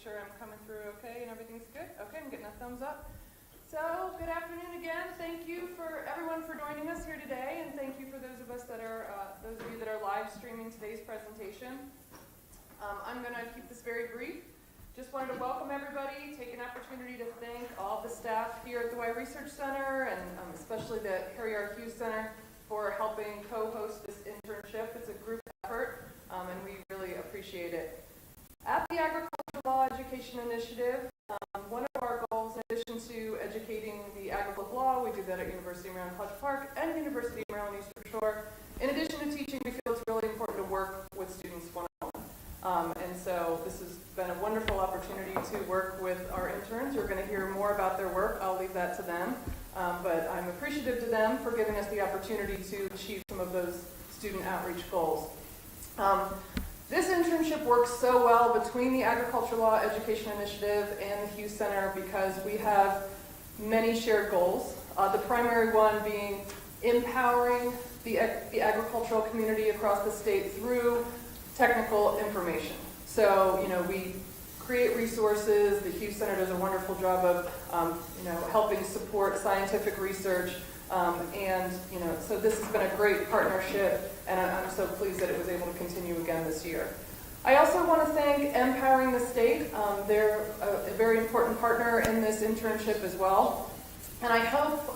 sure I'm coming through okay and everything's good. Okay, I'm getting a thumbs up. So, good afternoon again. Thank you for everyone for joining us here today, and thank you for those of you that are live streaming today's presentation. I'm going to keep this very brief. Just wanted to welcome everybody, take an opportunity to thank all the staff here at the WREC Research Center, and especially the Harry R. Hughes Center for helping co-host this internship. It's a group effort, and we really appreciate it. At the Agricultural Law Education Initiative, one of our goals, in addition to educating the agricultural law, we do that at University of Maryland College Park and University of Maryland Eastern Shore. In addition to teaching, we feel it's really important to work with students one-on-one. And so this has been a wonderful opportunity to work with our interns. You're going to hear more about their work. I'll leave that to them. But I'm appreciative to them for giving us the opportunity to achieve some of those student outreach goals. This internship works so well between the Agricultural Law Education Initiative and the Hughes Center because we have many shared goals. The primary one being empowering the agricultural community across the state through technical information. So, we create resources. The Hughes Center does a wonderful job of, helping support scientific research. So this has been a great partnership, and I'm so pleased that it was able to continue again this year. I also want to thank Empowering the State. They're a very important partner in this internship as well. And I hope,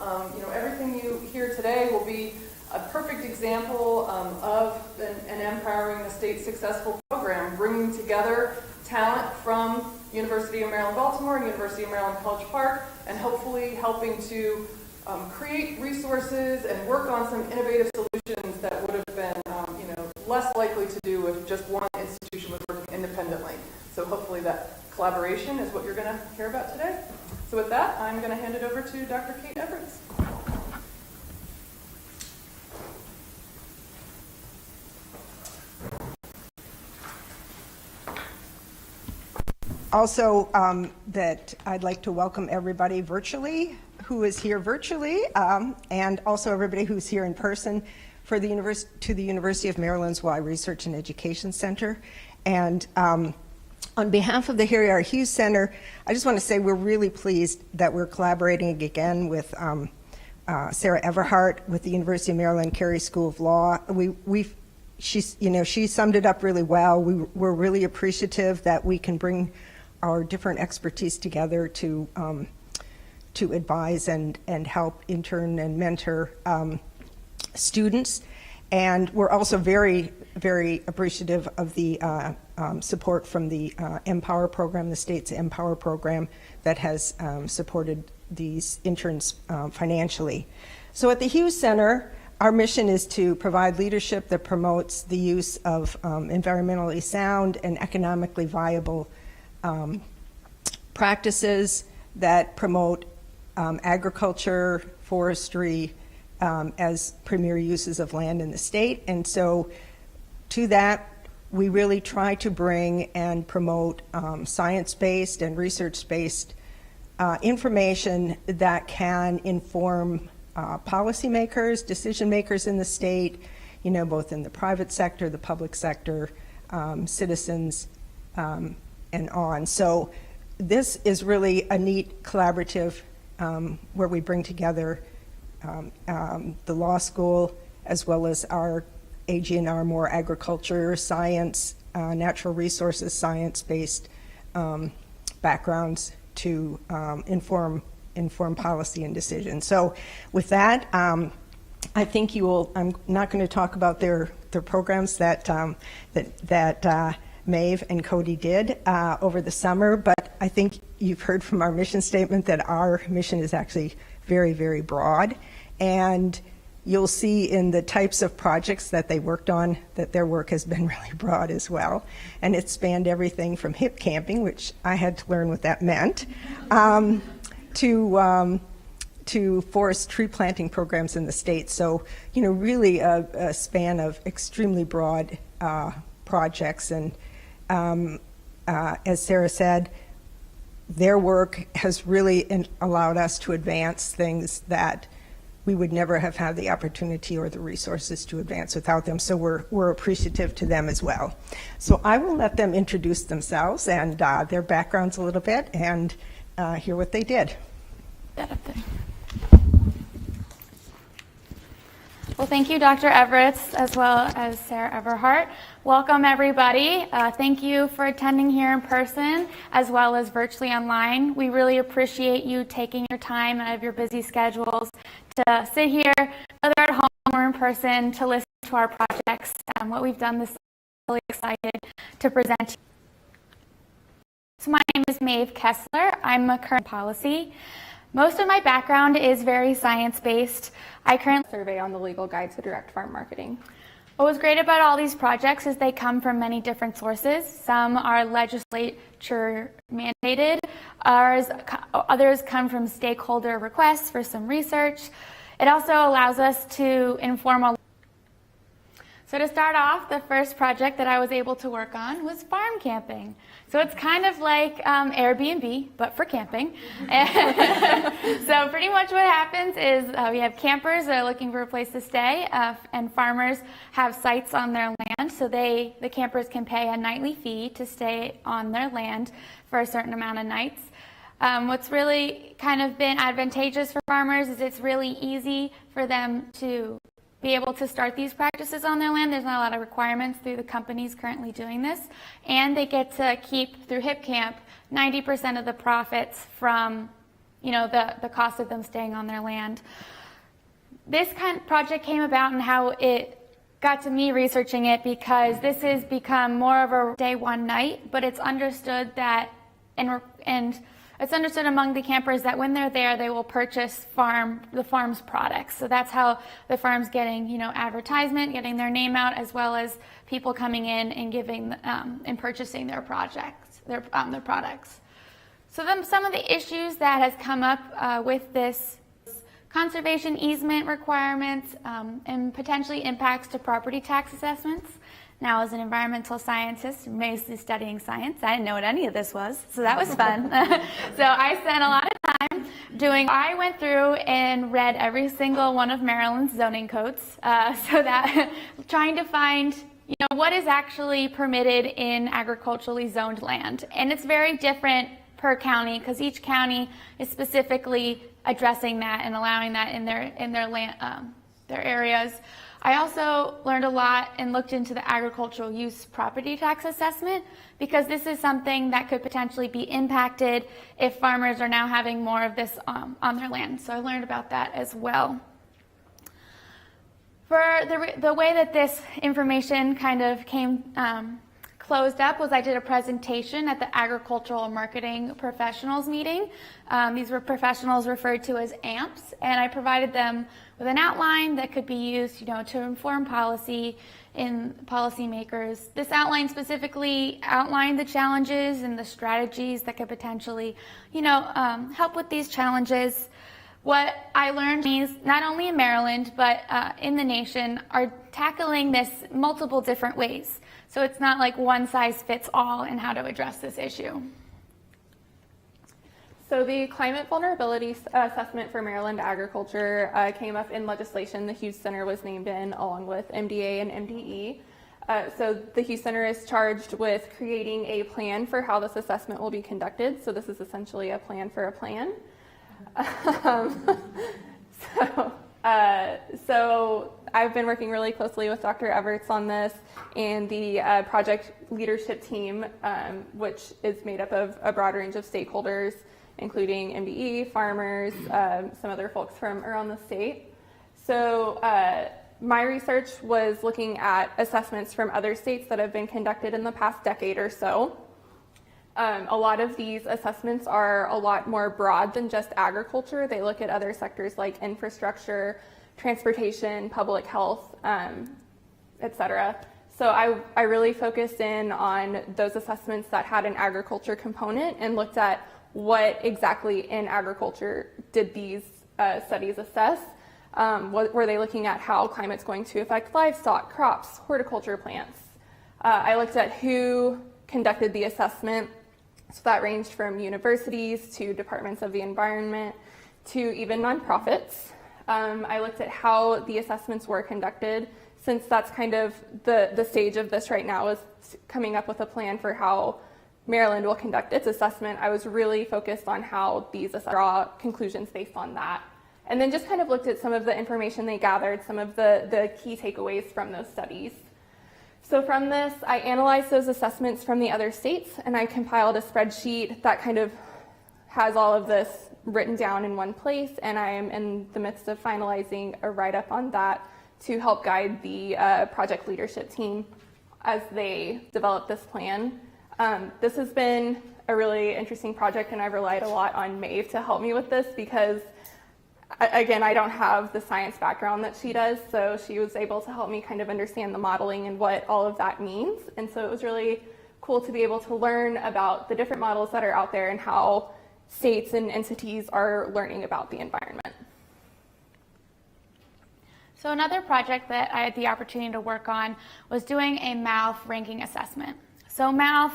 everything you hear today will be a perfect example of an Empowering the State successful program, bringing together talent from University of Maryland Baltimore and University of Maryland College Park, and hopefully helping to create resources and work on some innovative solutions that would have been, less likely to do if just one institution was working independently. So hopefully that collaboration is what you're going to hear about today. So with that, I'm going to hand it over to Dr. Kate Everts. Also, that I'd like to welcome everybody virtually who is here virtually, and also everybody who's here in person for the University of Maryland's WREC Research and Education Center. And on behalf of the Harry R. Hughes Center, I just want to say we're really pleased that we're collaborating again with Sarah Everhart with the University of Maryland Carey School of Law. She summed it up really well. We're really appreciative that we can bring our different expertise together to advise and help intern and mentor students. And we're also very, very appreciative of the support from the Empower program, the state's Empower program that has supported these interns financially. So at the Hughes Center, our mission is to provide leadership that promotes the use of environmentally sound and economically viable practices that promote agriculture, forestry as premier uses of land in the state. And so to that, we really try to bring and promote science-based and research-based information that can inform policymakers, decision makers in the state, both in the private sector, the public sector, citizens, and on. So this is really a neat collaborative where we bring together the law school as well as our AG&R, more agriculture, science, natural resources, science-based backgrounds to inform policy and decisions. So with that, I think you will, I'm not going to talk about their programs that Maeve and Cody did over the summer, but I think you've heard from our mission statement that our mission is actually very, very broad. And you'll see in the types of projects that they worked on that their work has been really broad as well. And it spanned everything from hip camping, which I had to learn what that meant, to forest tree planting programs in the state. So, really a span of extremely broad projects. And as Sarah said, their work has really allowed us to advance things that we would never have had the opportunity or the resources to advance without them. So we're appreciative to them as well. So I will let them introduce themselves and their backgrounds a little bit and hear what they did. That up there. Well, thank you, Dr. Everett, as well as Sarah Everhart. Welcome, everybody. Thank you for attending here in person, as well as virtually online. We really appreciate you taking your time out of your busy schedules to sit here, whether at home or in person, to listen to our projects. What we've done this summer, really excited to present. So my name is Maeve Kessler. I'm a current policy. Most of my background is very science-based. I currently survey on the legal guide to direct farm marketing. What was great about all these projects is they come from many different sources. Some are legislature mandated, others come from stakeholder requests for some research. It also allows us to inform. So to start off, the first project that I was able to work on was farm camping. So it's kind of like Airbnb, but for camping. So pretty much what happens is we have campers that are looking for a place to stay, and farmers have sites on their land, so the campers can pay a nightly fee to stay on their land for a certain amount of nights. What's really kind of been advantageous for farmers is it's really easy for them to be able to start these practices on their land. There's not a lot of requirements through the companies currently doing this. And they get to keep, through Hip Camp, 90% of the profits from, the cost of them staying on their land. This kind of project came about and how it got to me researching it because this has become more of a day, one night, but it's understood that, and it's understood among the campers that when they're there, they will purchase the farm's products. So that's how the farm's getting, advertisement, getting their name out, as well as people coming in and giving and purchasing their projects, their products. So then some of the issues that has come up with this conservation easement requirements and potentially impacts to property tax assessments. Now, as an environmental scientist, mostly studying science, I didn't know what any of this was, so that was fun. So I spent a lot of time I went through and read every single one of Maryland's zoning codes, so that trying to find, what is actually permitted in agriculturally zoned land. And it's very different per county because each county is specifically addressing that and allowing that in their land, their areas. I also learned a lot and looked into the agricultural use property tax assessment because this is something that could potentially be impacted if farmers are now having more of this on their land. So I learned about that as well. For the way that this information kind of came closed up was I did a presentation at the Agricultural Marketing Professionals meeting. These were professionals referred to as AMPs, and I provided them with an outline that could be used, to inform policy in policymakers. This outline specifically outlined the challenges and the strategies that could potentially, help with these challenges. What I learned is not only in Maryland, but in the nation are tackling this multiple different ways. So it's not like one size fits all in how to address this issue. So the climate vulnerability assessment for Maryland agriculture came up in legislation the Hughes Center was named in, along with MDA and MDE. So the Hughes Center is charged with creating a plan for how this assessment will be conducted. So this is essentially a plan for a plan. So I've been working really closely with Dr. Everts on this and the project leadership team, which is made up of a broad range of stakeholders, including MDE, farmers, some other folks from around the state. So my research was looking at assessments from other states that have been conducted in the past decade or so. A lot of these assessments are a lot more broad than just agriculture. They look at other sectors like infrastructure, transportation, public health, et cetera. So I really focused in on those assessments that had an agriculture component and looked at what exactly in agriculture did these studies assess. What were they looking at how climate's going to affect livestock, crops, horticulture plants. I looked at who conducted the assessment. So that ranged from universities to departments of the environment to even nonprofits. I looked at how the assessments were conducted, since that's kind of the stage of this right now, is coming up with a plan for how Maryland will conduct its assessment. I was really focused on how these draw conclusions based on that. And then just kind of looked at some of the information they gathered, some of the key takeaways from those studies. So from this, I analyzed those assessments from the other states, and I compiled a spreadsheet that kind of has all of this written down in one place, and I am in the midst of finalizing a write-up on that to help guide the project leadership team as they develop this plan. This has been a really interesting project, and I've relied a lot on Maeve to help me with this because, again, I don't have the science background that she does, so she was able to help me kind of understand the modeling and what all of that means. And so it was really cool to be able to learn about the different models that are out there and how states and entities are learning about the environment. So another project that I had the opportunity to work on was doing a MALF ranking assessment. So MALF,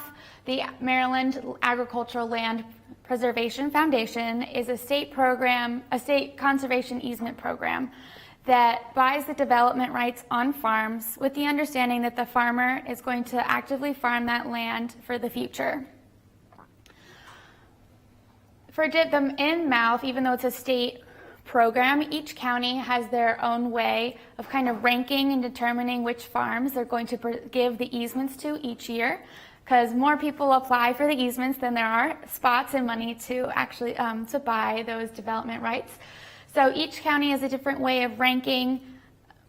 the Maryland Agricultural Land Preservation Foundation, is a state program, a state conservation easement program that buys the development rights on farms with the understanding that the farmer is going to actively farm that land for the future. In MALF, even though it's a state program, each county has their own way of kind of ranking and determining which farms they're going to give the easements to each year, because more people apply for the easements than there are spots and money to actually to buy those development rights. So each county has a different way of ranking,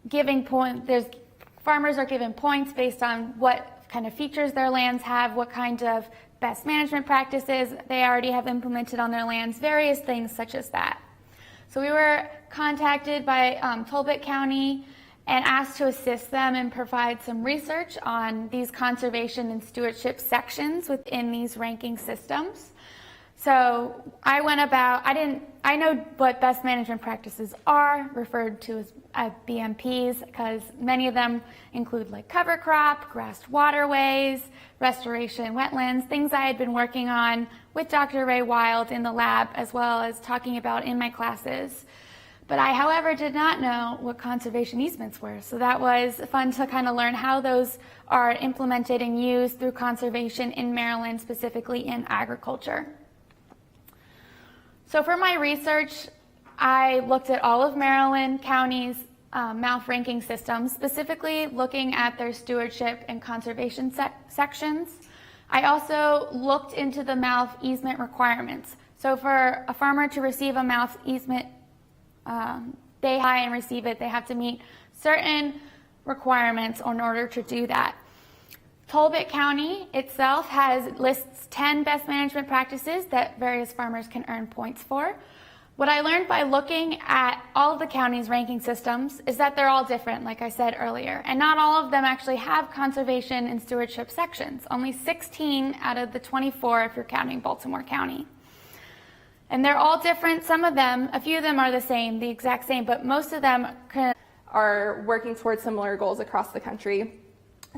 giving farmers are given points based on what kind of features their lands have, what kind of best management practices they already have implemented on their lands, various things such as that. So we were contacted by Talbot County and asked to assist them and provide some research on these conservation and stewardship sections within these ranking systems. So I went about, I know what best management practices are, referred to as BMPs, because many of them include like cover crop, grassed waterways, restoration, wetlands, things I had been working on with Dr. Ray Wild in the lab, as well as talking about in my classes. But I, however, did not know what conservation easements were. So that was fun to kind of learn how those are implemented and used through conservation in Maryland, specifically in agriculture. So for my research, I looked at all of Maryland counties' MALF ranking systems, specifically looking at their stewardship and conservation sections. I also looked into the MALF easement requirements. So for a farmer to receive a MALF easement, they apply and receive it, they have to meet certain requirements in order to do that. Talbot County itself lists 10 best management practices that various farmers can earn points for. What I learned by looking at all of the counties' ranking systems is that they're all different, like I said earlier, and not all of them actually have conservation and stewardship sections. Only 16 out of the 24 if you're counting Baltimore County. And they're all different. Some of them, a few of them are the same, the exact same, but most of them are working towards similar goals across the country.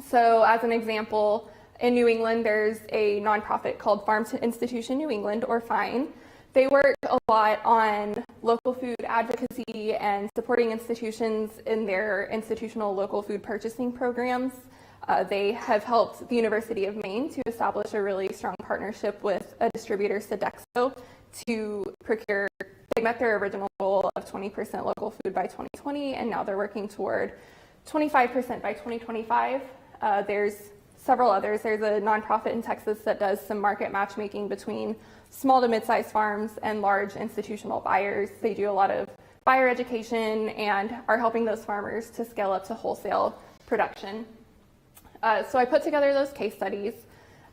So as an example, in New England, there's a nonprofit called Farm to Institution New England, or FINE. They work a lot on local food advocacy and supporting institutions in their institutional local food purchasing programs. They have helped the University of Maine to establish a really strong partnership with a distributor, Sodexo, to procure. They met their original goal of 20% local food by 2020, and now they're working toward 25% by 2025. There's several others. There's a nonprofit in Texas that does some market matchmaking between small to mid-sized farms and large institutional buyers. They do a lot of buyer education and are helping those farmers to scale up to wholesale production. So I put together those case studies.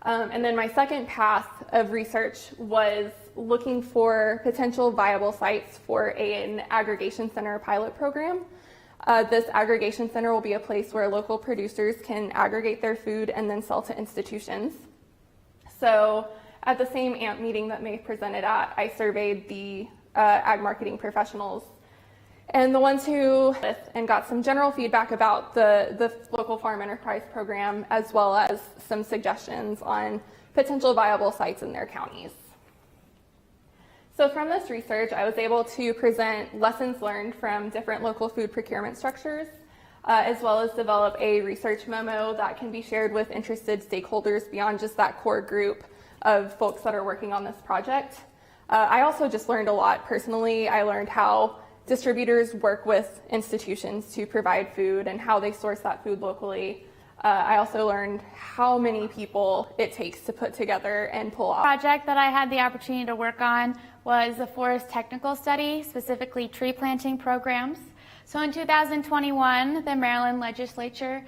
And then my second path of research was looking for potential viable sites for an aggregation center pilot program. This aggregation center will be a place where local producers can aggregate their food and then sell to institutions. So at the same AMP meeting that Maeve presented at, I surveyed the ag marketing professionals and the ones who and got some general feedback about the local farm enterprise program, as well as some suggestions on potential viable sites in their counties. So from this research, I was able to present lessons learned from different local food procurement structures, as well as develop a research memo that can be shared with interested stakeholders beyond just that core group of folks that are working on this project. I also just learned a lot personally. I learned how distributors work with institutions to provide food and how they source that food locally. I also learned how many people it takes to put together and pull off. The project that I had the opportunity to work on was the forest technical study, specifically tree planting programs. So in 2021, the Maryland legislature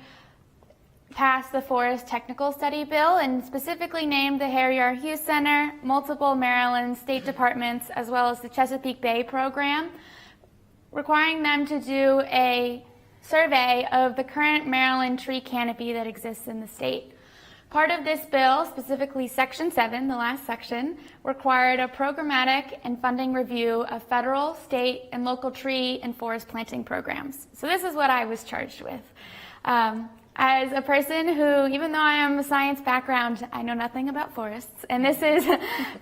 passed the Forest Technical Study Bill and specifically named the Harry R. Hughes Center, multiple Maryland state departments, as well as the Chesapeake Bay program, requiring them to do a survey of the current Maryland tree canopy that exists in the state. Part of this bill, specifically Section 7, the last section, required a programmatic and funding review of federal, state, and local tree and forest planting programs. So this is what I was charged with. As a person who, even though I am a science background, I know nothing about forests, and this is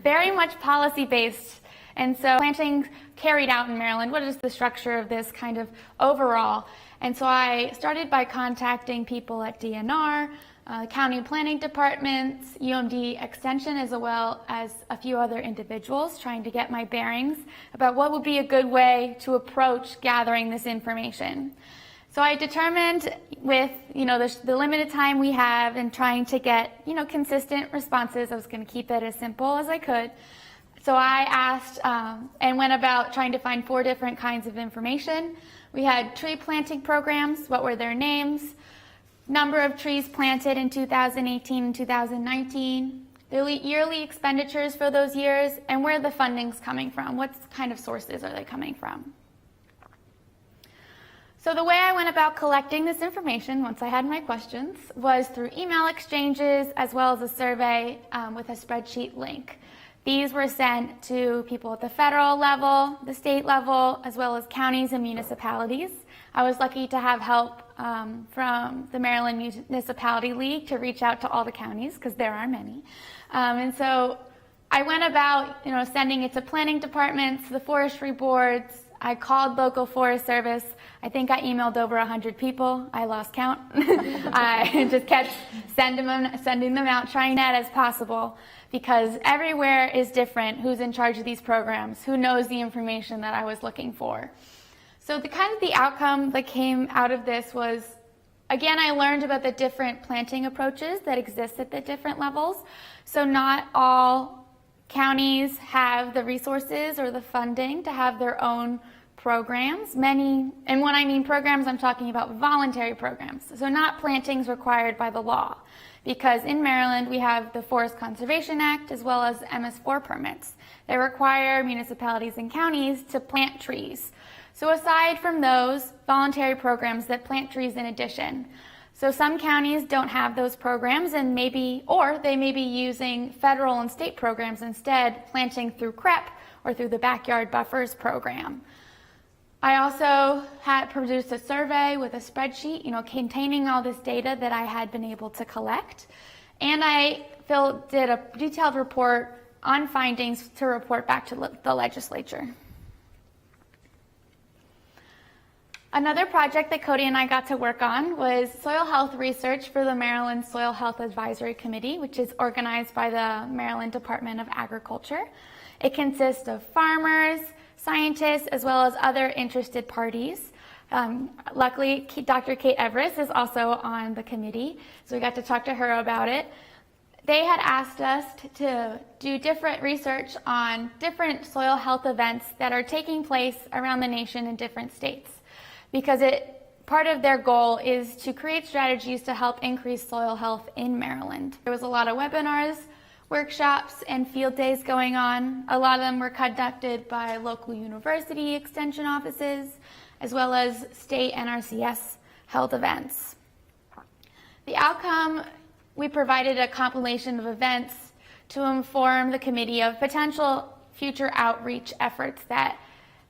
very much policy-based. And so planting carried out in Maryland, what is the structure of this kind of overall? And so I started by contacting people at DNR, county planning departments, UMD Extension, as well as a few other individuals, trying to get my bearings about what would be a good way to approach gathering this information. So I determined with, the limited time we have and trying to get, consistent responses, I was going to keep it as simple as I could. So I asked and went about trying to find 4 different kinds of information. We had tree planting programs, what were their names, number of trees planted in 2018 and 2019, the yearly expenditures for those years, and where the funding's coming from. What kind of sources are they coming from? So the way I went about collecting this information, once I had my questions, was through email exchanges as well as a survey with a spreadsheet link. These were sent to people at the federal level, the state level, as well as counties and municipalities. I was lucky to have help from the Maryland Municipality League to reach out to all the counties, because there are many. And so I went about, sending it to planning departments, the forestry boards. I called local Forest Service. I think I emailed over 100 people. I lost count. I just kept sending them out, trying that as possible, because everywhere is different. Who's in charge of these programs? Who knows the information that I was looking for? So the outcome that came out of this was, again, I learned about the different planting approaches that exist at the different levels. So not all counties have the resources or the funding to have their own programs. Many, and when I mean programs, I'm talking about voluntary programs. So not plantings required by the law, because in Maryland we have the Forest Conservation Act as well as MS4 permits. They require municipalities and counties to plant trees. So aside from those, voluntary programs that plant trees in addition. So some counties don't have those programs, and they may be using federal and state programs instead, planting through CREP or through the Backyard Buffers program. I also had produced a survey with a spreadsheet, containing all this data that I had been able to collect. And I did a detailed report on findings to report back to the legislature. Another project that Cody and I got to work on was soil health research for the Maryland Soil Health Advisory Committee, which is organized by the Maryland Department of Agriculture. It consists of farmers, scientists, as well as other interested parties. Luckily, Dr. Kate Everest is also on the committee, so we got to talk to her about it. They had asked us to do different research on different soil health events that are taking place around the nation in different states, because part of their goal is to create strategies to help increase soil health in Maryland. There was a lot of webinars, workshops, and field days going on. A lot of them were conducted by local university extension offices, as well as state NRCS held events. The outcome, we provided a compilation of events to inform the committee of potential future outreach efforts that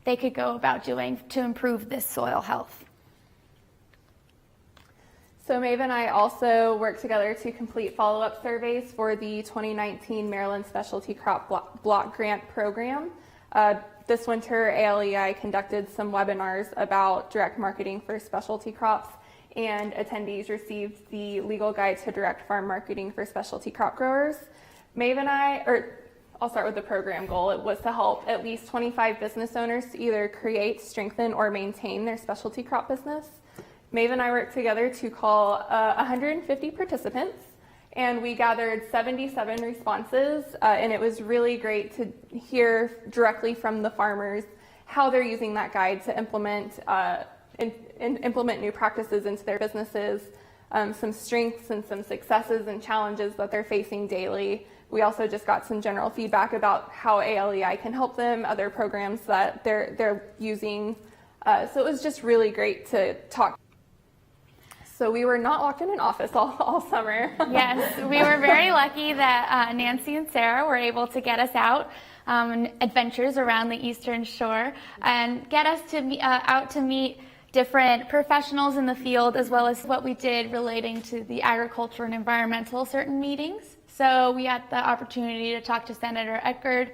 they could go about doing to improve this soil health. So Maeve and I also worked together to complete follow-up surveys for the 2019 Maryland Specialty Crop Block Grant Program. This winter, ALEI conducted some webinars about direct marketing for specialty crops, and attendees received the legal guide to direct farm marketing for specialty crop growers. Maeve and I'll start with the program goal. It was to help at least 25 business owners to either create, strengthen, or maintain their specialty crop business. Maeve and I worked together to call 150 participants, and we gathered 77 responses, and it was really great to hear directly from the farmers how they're using that guide to implement new practices into their businesses, some strengths and some successes and challenges that they're facing daily. We also just got some general feedback about how ALEI can help them, other programs that they're using. So it was just really great to talk. So we were not locked in an office all summer. Yes, we were very lucky that Nancy and Sarah were able to get us out on adventures around the Eastern Shore and get us to out to meet different professionals in the field, as well as what we did relating to the agriculture and environmental certain meetings. So we had the opportunity to talk to Senator Eckerd,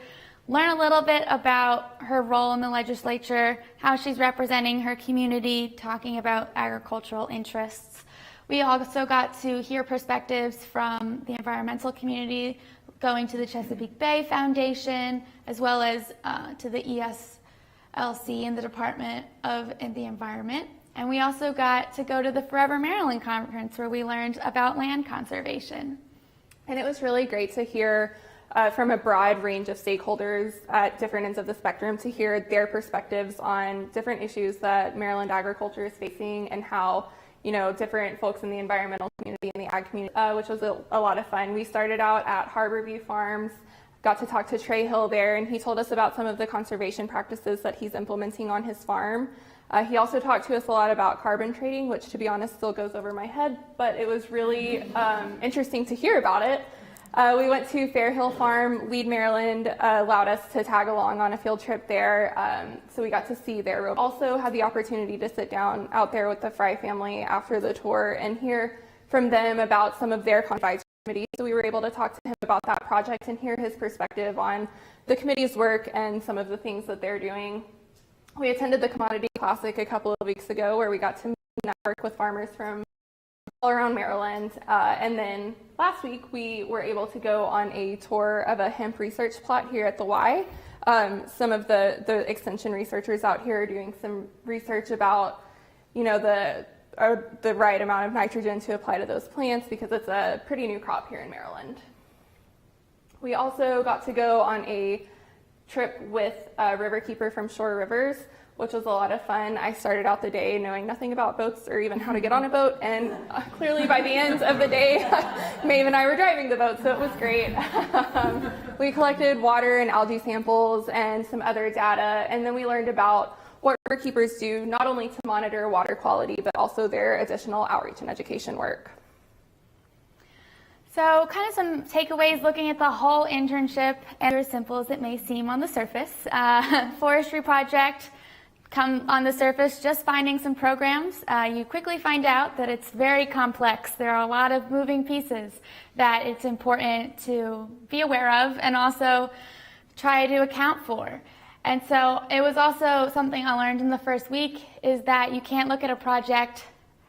learn a little bit about her role in the legislature, how she's representing her community, talking about agricultural interests. We also got to hear perspectives from the environmental community, going to the Chesapeake Bay Foundation, as well as to the ESLC and the Department of the Environment. And we also got to go to the Forever Maryland Conference, where we learned about land conservation. And it was really great to hear from a broad range of stakeholders at different ends of the spectrum, to hear their perspectives on different issues that Maryland agriculture is facing, and how, you know, different folks in the environmental community and the ag community, which was a lot of fun. We started out at Harborview Farms, got to talk to Trey Hill there, and he told us about some of the conservation practices that he's implementing on his farm. He also talked to us a lot about carbon trading, which, to be honest, still goes over my head, but it was really interesting to hear about it. We went to Fairhill Farm. Lead Maryland allowed us to tag along on a field trip there, so we got to see their road. Also had the opportunity to sit down out there with the Fry family after the tour and hear from them about some of their advisory committees. So we were able to talk to him about that project and hear his perspective on the committee's work and some of the things that they're doing. We attended the Commodity Classic a couple of weeks ago, where we got to network with farmers from all around Maryland. And then last week, we were able to go on a tour of a hemp research plot here at the Y. Some of the extension researchers out here are doing some research about, you know, the right amount of nitrogen to apply to those plants, because it's a pretty new crop here in Maryland. We also got to go on a trip with a riverkeeper from Shore Rivers, which was a lot of fun. I started out the day knowing nothing about boats or even how to get on a boat, and clearly by the end of the day, Maeve and I were driving the boat, so it was great. We collected water and algae samples and some other data, and then we learned about what riverkeepers do, not only to monitor water quality, but also their additional outreach and education work. So kind of some takeaways looking at the whole internship, and as simple as it may seem on the surface. Forestry project, come on the surface, just finding some programs. You quickly find out that it's very complex. There are a lot of moving pieces that it's important to be aware of and also try to account for. And so it was also something I learned in the first week, is that you can't look at a project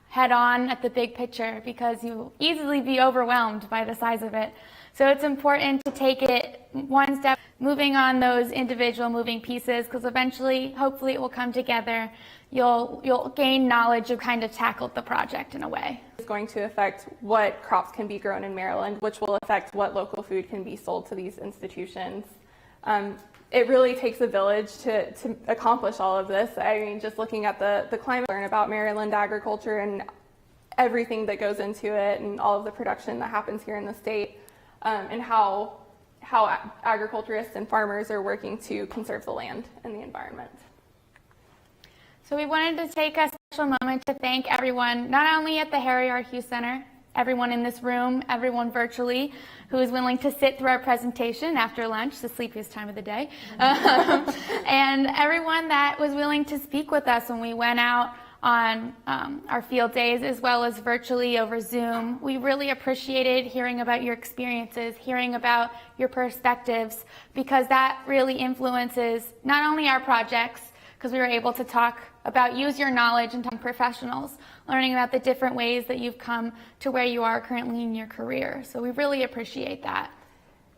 head on at the big picture, because you'll easily be overwhelmed by the size of it. So it's important to take it one step, moving on those individual moving pieces, because eventually, hopefully, it will come together. You'll gain knowledge of kind of tackled the project in a way. It's going to affect what crops can be grown in Maryland, which will affect what local food can be sold to these institutions. It really takes a village to accomplish all of this. I mean, just looking at the climate, learn about Maryland agriculture and everything that goes into it, and all of the production that happens here in the state, and how agriculturists and farmers are working to conserve the land and the environment. So we wanted to take a special moment to thank everyone, not only at the Harry R. Hughes Center, everyone in this room, everyone virtually, who is willing to sit through our presentation after lunch, the sleepiest time of the day, and everyone that was willing to speak with us when we went out on our field days as well as virtually over Zoom. We really appreciated hearing about your experiences, hearing about your perspectives, because that really influences not only our projects, because we were able to talk about, use your knowledge and talk to professionals, learning about the different ways that you've come to where you are currently in your career. So we really appreciate that.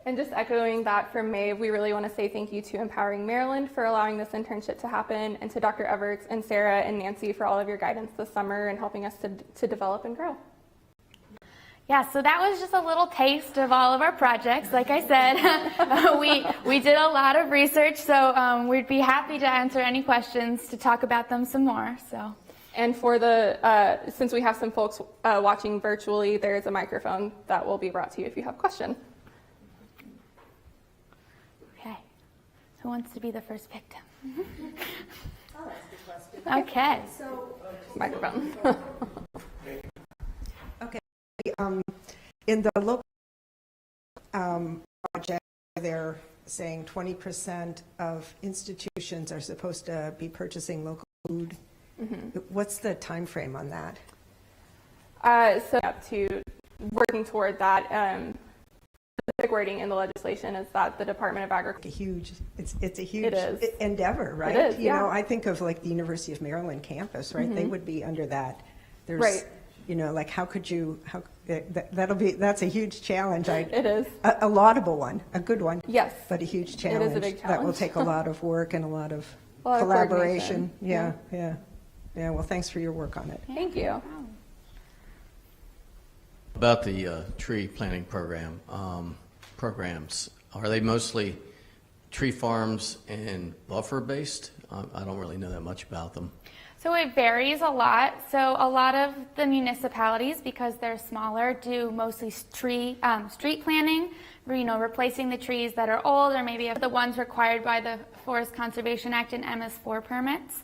And just echoing that from Maeve, we really want to say thank you to Empowering Maryland for allowing this internship to happen, and to Dr. Everts and Sarah and Nancy for all of your guidance this summer and helping us to develop and grow. Yeah, so that was just a little taste of all of our projects. Like I said, we did a lot of research, so we'd be happy to answer any questions to talk about them some more. So. And for the, since we have some folks watching virtually, there's a microphone that will be brought to you if you have a question. Okay, who wants to be the first victim? I'll ask a question. Okay. So, Microphone. in the local project, they're saying 20% of institutions are supposed to be purchasing local food. Mm-hmm. What's the time frame on that? So up to working toward that, specific wording in the legislation is that the Department of Agriculture. It's a huge endeavor, right? It is, you know, I think of like the University of Maryland campus, right? Mm-hmm. They would be under that. There's, right. You know, like how could you, that's a huge challenge. It is. A laudable one, a good one. Yes. But a huge challenge. It is a big challenge. That will take a lot of work and a lot of a collaboration. Yeah. Well, thanks for your work on it. Thank you. About the tree planting programs, are they mostly tree farms and buffer based? I don't really know that much about them. So it varies a lot. So a lot of the municipalities, because they're smaller, do mostly street planting, replacing the trees that are old or maybe the ones required by the Forest Conservation Act and MS4 permits.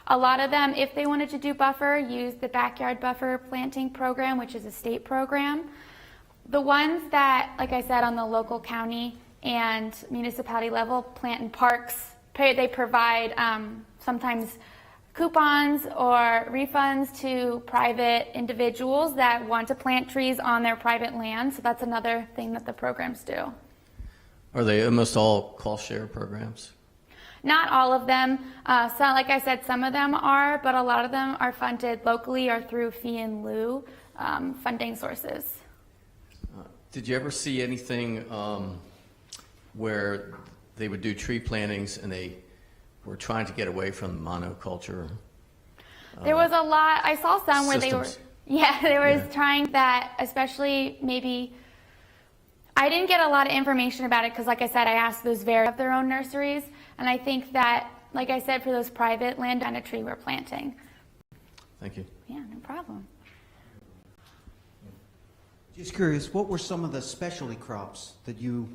A lot of them, if they wanted to do buffer, use the backyard buffer planting program, which is a state program. The ones that, like I said, on the local county and municipality level, plant in parks, they provide sometimes coupons or refunds to private individuals that want to plant trees on their private land. So that's another thing that the programs do. Are they almost all cost share programs? Not all of them. So like I said, some of them are, but a lot of them are funded locally or through fee in lieu funding sources. Did you ever see anything where they would do tree plantings and they were trying to get away from monoculture? There was a lot. I saw some where systems. they were trying that, especially maybe. I didn't get a lot of information about it because, like I said, I asked those have their own nurseries, and I think that, like I said, for those private land on a tree we're planting. Thank you. Yeah, no problem. Just curious, what were some of the specialty crops that you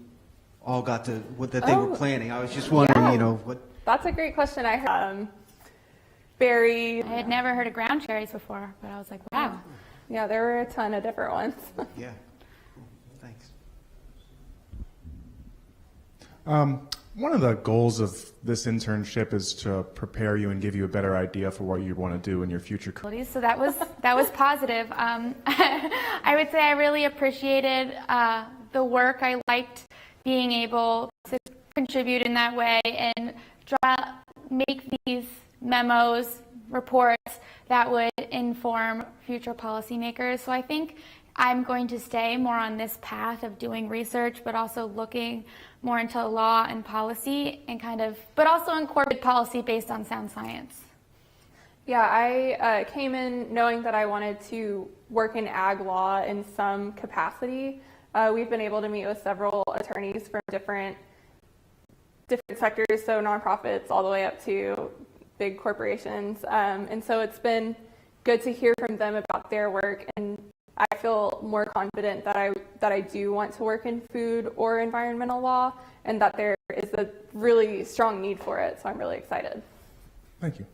all got to, that they were planting? I was just wondering, what. That's a great question. I heard berries. I had never heard of ground cherries before, but I was like, wow. Yeah, there were a ton of different ones. Yeah. Thanks. One of the goals of this internship is to prepare you and give you a better idea for what you want to do in your future career. So that was positive. I would say I really appreciated the work. I liked being able to contribute in that way and make these memos, reports that would inform future policymakers. So I think I'm going to stay more on this path of doing research, but also looking more into law and policy and but also incorporate policy based on sound science. Yeah, I came in knowing that I wanted to work in ag law in some capacity. We've been able to meet with several attorneys from different sectors, so nonprofits all the way up to big corporations. And so it's been good to hear from them about their work, and I feel more confident that I do want to work in food or environmental law, and that there is a really strong need for it. So I'm really excited. Thank you.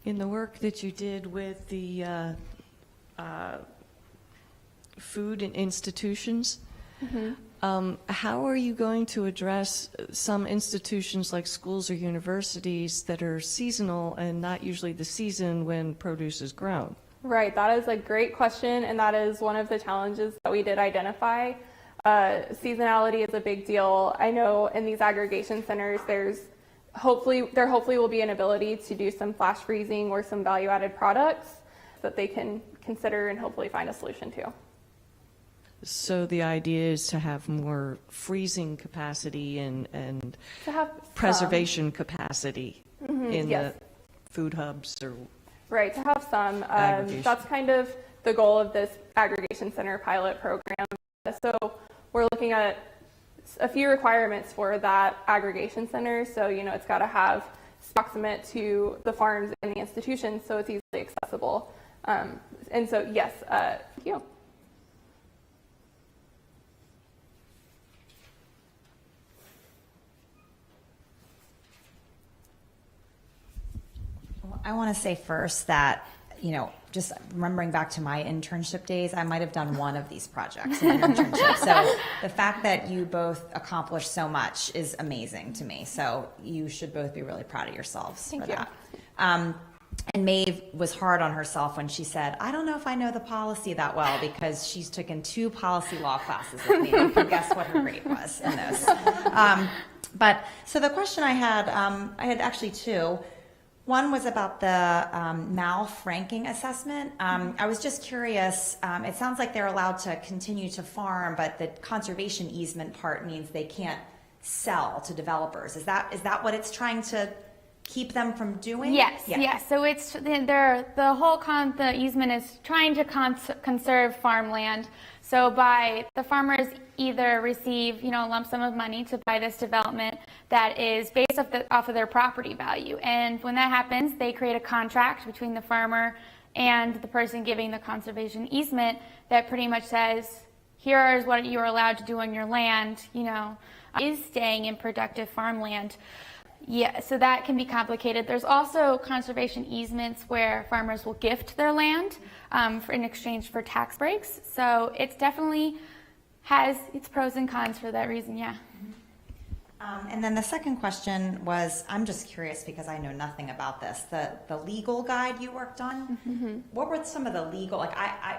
In the work that you did with the food and institutions, How are you going to address some institutions like schools or universities that are seasonal and not usually the season when produce is grown? Right, that is a great question, and that is one of the challenges that we did identify. Seasonality is a big deal. I know in these aggregation centers, there hopefully will be an ability to do some flash freezing or some value-added products that they can consider and hopefully find a solution to. So the idea is to have more freezing capacity and To have preservation capacity in yes. the food hubs or Right, to have some. Aggregation. That's kind of the goal of this aggregation center pilot program. So we're looking at a few requirements for that aggregation center. So, it's got to have proximate to the farms and the institutions so it's easily accessible. And so, yes, thank you. I want to say first that, just remembering back to my internship days, I might have done one of these projects in an internship. So the fact that you both accomplished so much is amazing to me. So you should both be really proud of yourselves for that. And Maeve was hard on herself when she said, I don't know if I know the policy that well, because she's taken 2 policy law classes with me. You can guess what her grade was in those. But so the question I had actually 2. One was about the MALF ranking assessment. I was just curious, it sounds like they're allowed to continue to farm, but the conservation easement part means they can't sell to developers. Is that what it's trying to keep them from doing? Yes, Yeah. yes. So it's the easement is trying to conserve farmland. So by the farmers either receive, a lump sum of money to buy this development that is based off of their property value. And when that happens, they create a contract between the farmer and the person giving the conservation easement that pretty much says, here is what you're allowed to do on your land, is staying in productive farmland. Yeah, so that can be complicated. There's also conservation easements where farmers will gift their land in exchange for tax breaks. So it definitely has its pros and cons for that reason, yeah. And then the second question was, I'm just curious because I know nothing about this, the legal guide you worked on, what were some of the legal, I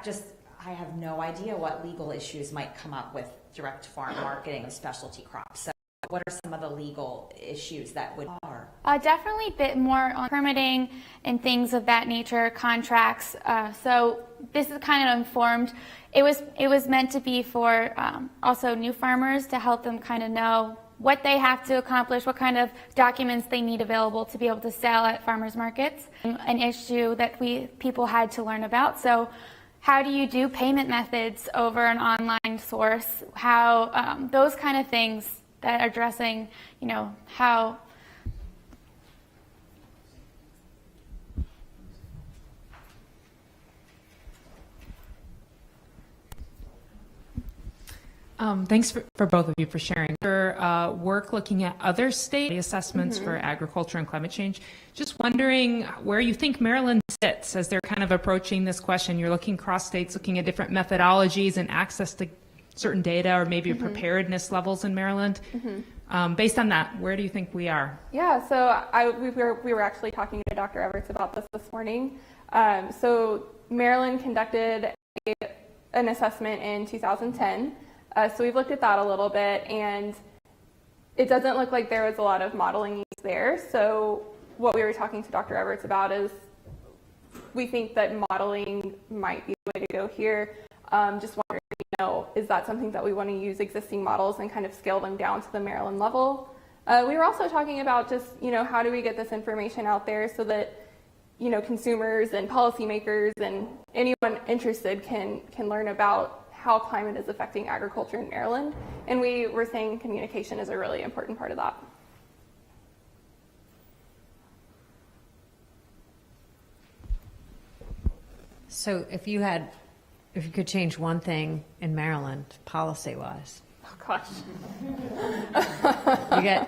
have no idea what legal issues might come up with direct farm marketing of specialty crops. So what are some of the legal issues that would are? Definitely a bit more on permitting and things of that nature, contracts. So this is kind of informed. It was meant to be for also new farmers to help them kind of know what they have to accomplish, what kind of documents they need available to be able to sell at farmers markets. An issue that people had to learn about. So how do you do payment methods over an online source? How those kind of things that are addressing, how Thanks for both of you for sharing your work looking at other state assessments for agriculture and climate change. Just wondering where you think Maryland sits as they're kind of approaching this question. You're looking across states, looking at different methodologies and access to certain data or maybe preparedness levels in Maryland. Based on that, where do you think we are? Yeah, so we were actually talking to Dr. Everts about this morning. So Maryland conducted an assessment in 2010. So we've looked at that a little bit, and it doesn't look like there was a lot of modeling used there. So what we were talking to Dr. Everts about is we think that modeling might be the way to go here. Just wondering, is that something that we want to use existing models and kind of scale them down to the Maryland level? We were also talking about just, how do we get this information out there so that, consumers and policymakers and anyone interested can learn about how climate is affecting agriculture in Maryland. And we were saying communication is a really important part of that. So if you could change one thing in Maryland, policy-wise, Oh gosh.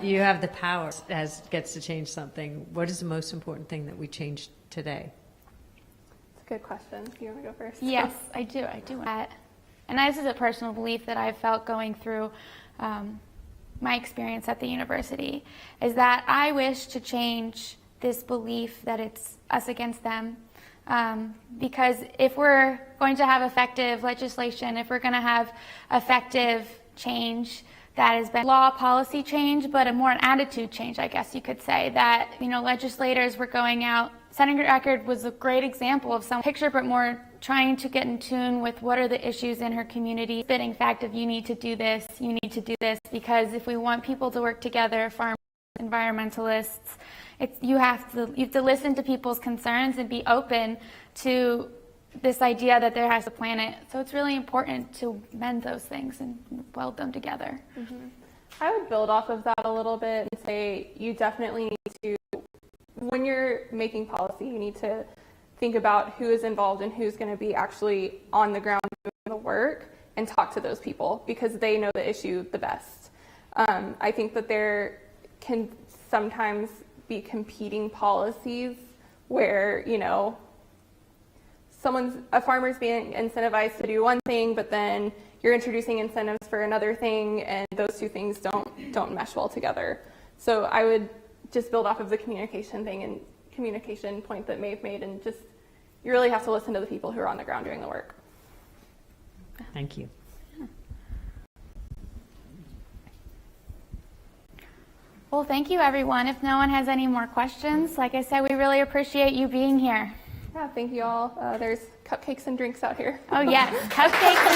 you have the power as gets to change something. What is the most important thing that we change today? It's a good question. Do you want to go first? yes, I do. And this is a personal belief that I've felt going through my experience at the university, is that I wish to change this belief that it's us against them. Because if we're going to have effective legislation, if we're going to have effective change that has been law policy change, but more an attitude change, I guess you could say, that, legislators were going out. Senator Eckert was a great example of some picture, but more trying to get in tune with what are the issues in her community. Spitting fact of you need to do this, because if we want people to work together, farmers, environmentalists, you have to listen to people's concerns and be open to this idea that there has a planet. So it's really important to mend those things and weld them together. Mm-hmm. I would build off of that a little bit and say you definitely need to, when you're making policy, you need to think about who is involved and who's going to be actually on the ground doing the work, and talk to those people because they know the issue the best. I think that there can sometimes be competing policies where, a farmer's being incentivized to do one thing, but then you're introducing incentives for another thing, and those two things don't mesh well together. So I would just build off of the communication thing and communication point that Maeve made, and just, you really have to listen to the people who are on the ground doing the work. Thank you. Well, thank you, everyone. If no one has any more questions, like I said, we really appreciate you being here. Yeah, thank you all. There's cupcakes and drinks out here. Oh, yes, cupcakes and